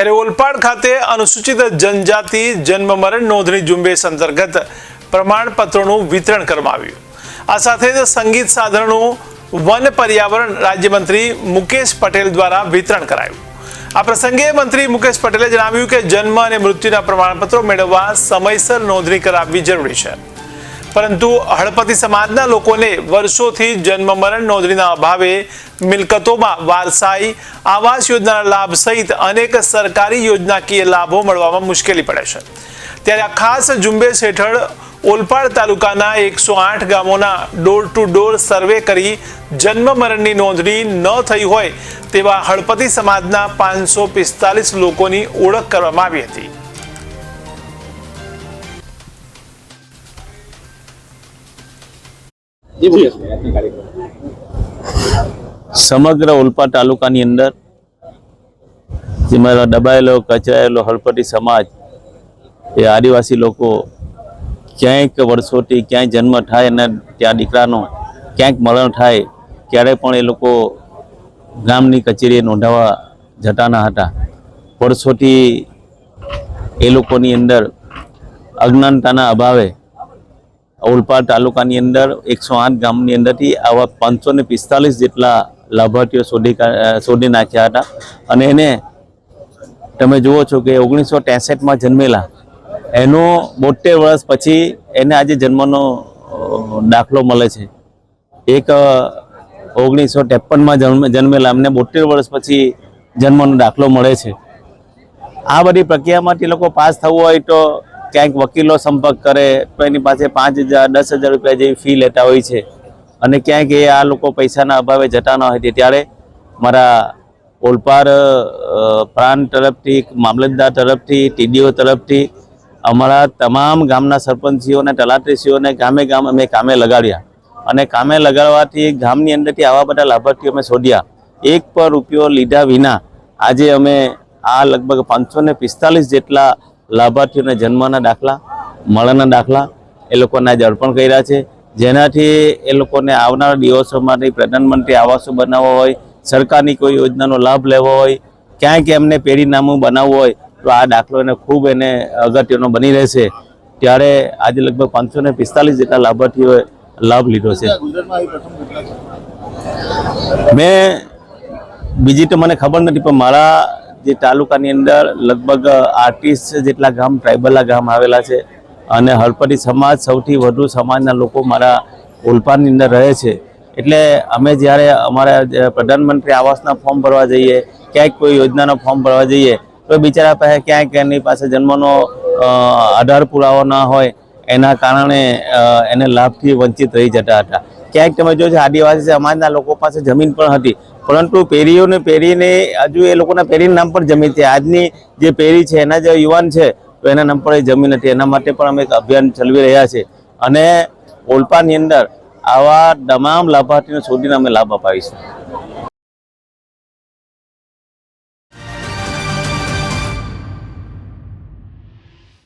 ત્યારે ઓલપાડ ખાતે અનુસૂચિત જનજાતિ જન્મ મરણ નોંધણી ઝુંબેશ અંતર્ગત પ્રમાણપત્રોનું વિતરણ કરવામાં આવ્યું। આ સાથે જ સંગીત સાધનોનું વન પર્યાવરણ રાજ્યમંત્રી મુકેશ પટેલ દ્વારા વિતરણ કરાયું। આ પ્રસંગે મંત્રી મુકેશ પટેલે જણાવ્યું કે જન્મ અને મૃત્યુના પ્રમાણપત્રો મેળવવા સમયસર નોંધણી કરાવવી જરૂરી છે, પરંતુ હળપતિ સમાજના લોકોને વર્ષોથી જન્મ મરણ નોંધણીના અભાવે મિલકતોમાં વારસાઈ આવાસ યોજનાના લાભ સહિત અનેક સરકારી યોજનાકીય લાભો મળવામાં મુશ્કેલી પડે છે। ત્યારે આ ખાસ ઝુંબેશ હેઠળ ઓલપાડ તાલુકાના 108 ગામોના ડોર ટુ ડોર સર્વે કરી જન્મ મરણની નોંધણી ન થઈ હોય તેવા હળપતિ સમાજના 545 લોકોની ઓળખ કરવામાં આવી હતી। समग्र ओलपाड तालुकानी अंदर जेमां दबायेलो कचरायेलो हळपति समाज ए आदिवासी लोको क्यांक वर्षोथी क्यांक जन्म थाय अने त्या दीकरानो क्यांक मरण थाय त्यारे पण ए लोको गामनी कचेरीए नोंधावा जता न हता। वर्षोथी ए लोकोनी अंदर अज्ञानताना अभावे ओलपाड तालुकानी अंदर 108 गामनी अंदरथी आवा 545 जेटला लाभार्थीओ शोधी नाख्या हता अने एने तमे जुओ छो के 1963 में जन्मेला एनो 72 वर्ष पछी एने आज जन्मनो दाखलो मळे छे। एक 1953 में जन्मेला एमने 72 वर्ष पछी जन्मनो दाखलो मळे छे। आ बधी प्रक्रियामांथी लोको पास थवुं होय तो क्यांक वकीलो संपर्क करे तो एनी पासे 5,000-10,000 रुपया जेवी फी लेता होय छे अने क्यांक ए आ लोको पैसाना अभावे जता न होय त्यारे मारा ओलपाड प्रांत तरफथी मामलतदार तरफथी टीडीओ तरफथी अमारा तमाम गामना सरपंचीओने तलाटीश्रीओने गामे गाम अमे कामे लगाड्या अने कामे लगाडवाथी गामनी अंदरथी आवा बधा लाभार्थीओ अमे शोध्या। एक पर रूपियो लीधा विना आजे अमे आ लगभग 545 जेटला लाभार्थीओने जन्मना दाखला मरणना दाखला ए लोकोने आज अर्पण कर्या छे, जेनाथी ए लोकोने आवनारा दिवसोमां प्रधानमंत्री आवास बनाववा होय, सरकारनी कोई योजनानो लाभ लेवो होय, क्यांक एमने पेरीनामું बनावવું હોય तो आ दाखलो एने खूब एने अगत्यनो बनी रहेशे। त्यारे आज लगभग 545 जेटला लाभार्थीओए लाभ लीधो छे। मैं बीजी तो मने खबर नथी पण मारा जे तालुकानी अंदर लगभग 38 जेटला गाम ट्राइबल गाम आवेला छे अने हळपति समाज सौथी वधु समाजना लोको मारा ओलपाडनी अंदर रहे छे। एटले अमे ज्यारे अमारा प्रधानमंत्री आवासना फॉर्म भरवा जईए क्यांक कोई योजनानो फॉर्म भरवा जईए तो बिचारा पासे क्यांक एनी पासे जन्मनो आधार पुरावो न होय एना कारणे एने लाभथी वंचित रही जता हता। क्यांक तमे जो आदिवासी समाजना लोको पासे जमीन पण हती परंतु पेरीओने पेरीने हजू ए लोकोना पेरीना नाम पर जमीन छे। आजनी जे पेरी छे एना जे युवान छे तो एना नाम पर जमीन हती। एना माटे पण अमे एक अभियान चलावी रह्या छे अने ओलपाडनी अंदर आवा तमाम लाभार्थीओने शोधीने अमे लाभ अपावीशुं।